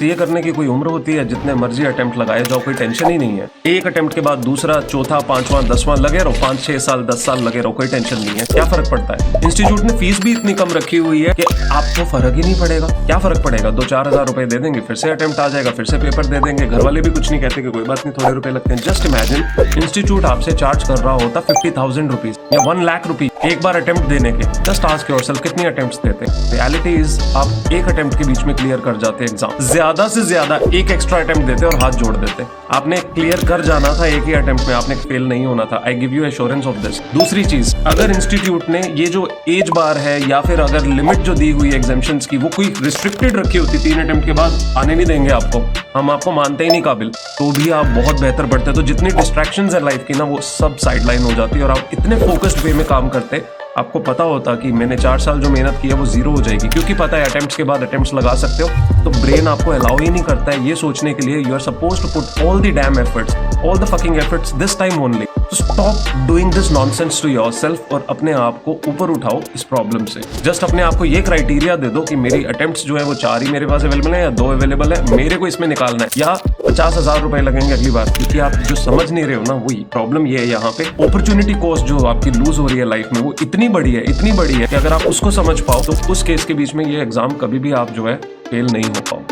ये करने की कोई उम्र होती है? जितने मर्जी अटेम्प्ट लगाए जाओ, कोई टेंशन ही नहीं है। एक अटेम्प्ट के बाद दूसरा, चौथा, पांचवा, 10वां लगे रहो, 5-6 साल 10 साल लगे रहो, कोई टेंशन नहीं है। क्या फर्क पड़ता है? इंस्टीट्यूट ने फीस भी इतनी कम रखी हुई है कि आपको फर्क ही नहीं पड़ेगा। क्या फर्क पड़ेगा? 2-4 हजार रुपए दे देंगे, फिर से अटेम्प्ट आ जाएगा, फिर से पेपर दे देंगे। घर वाले भी कुछ नहीं कहते कि कोई बात नहीं, थोड़े रुपए लगते हैं। जस्ट इमेजिन इंस्टीट्यूट आपसे चार्ज कर रहा होता 50,000 रुपीज या 1 लाख रुपीज एक बार अटेम्प्ट देने के। जस्ट आस्क योरसेल्फ कितनी अटेम्प्ट्स देते हैं? रियलिटी इज आप एक अटेम्प्ट के बीच में क्लियर कर जाते हैं एग्जाम। ज्यादा से ज्यादा एक एक्स्ट्रा अटेम्प्ट देते और हाथ जोड़ देते। आपने क्लियर कर जाना था एक ही अटेम्प्ट में, आपने फेल नहीं होना था। I give you assurance of this. दूसरी चीज, अगर इंस्टीट्यूट ने ये जो एज बार है या फिर अगर लिमिट जो दी हुई एग्जामिशंस की वो कोई रिस्ट्रिक्टेड रखी होती, 3 अटेम्प्ट के बाद आने नहीं देंगे आपको, हम आपको मानते ही नहीं काबिल, तो भी आप बहुत बेहतर पढ़ते। तो जितनी डिस्ट्रैक्शंस है लाइफ की ना, वो सब साइडलाइन हो जाती है और आप इतने फोकस्ड वे में काम करते। आपको पता होता कि मैंने 4 साल जो मेहनत की है वो जीरो हो जाएगी, क्योंकि पता है अटेम्प्ट्स के बाद अटेम्प्ट्स लगा सकते हो। तो ब्रेन आपको अलाउ ही नहीं करता है ये सोचने के लिए you are supposed to put all the damn efforts, all the fucking efforts this time only. तो stop doing this nonsense to yourself और अपने आप को ऊपर उठाओ इस प्रॉब्लम से। जस्ट अपने आप को ये क्राइटेरिया दे दो कि मेरी अटेम्प्ट्स जो है वो 4 ही मेरे पास अवेलेबल है या 2 अवेलेबल है, मेरे को इसमें निकालना है, या 50,000 रुपए लगेंगे अगली बार। क्योंकि आप जो समझ नहीं रहे हो ना, वही प्रॉब्लम ये है। यहाँ पे अपॉर्चुनिटी कॉस्ट जो आपकी लूज हो रही है लाइफ में, वो इतनी बड़ी है कि अगर आप उसको समझ पाओ तो उस केस के बीच में ये एग्जाम कभी भी आप जो है फेल नहीं हो पाओ।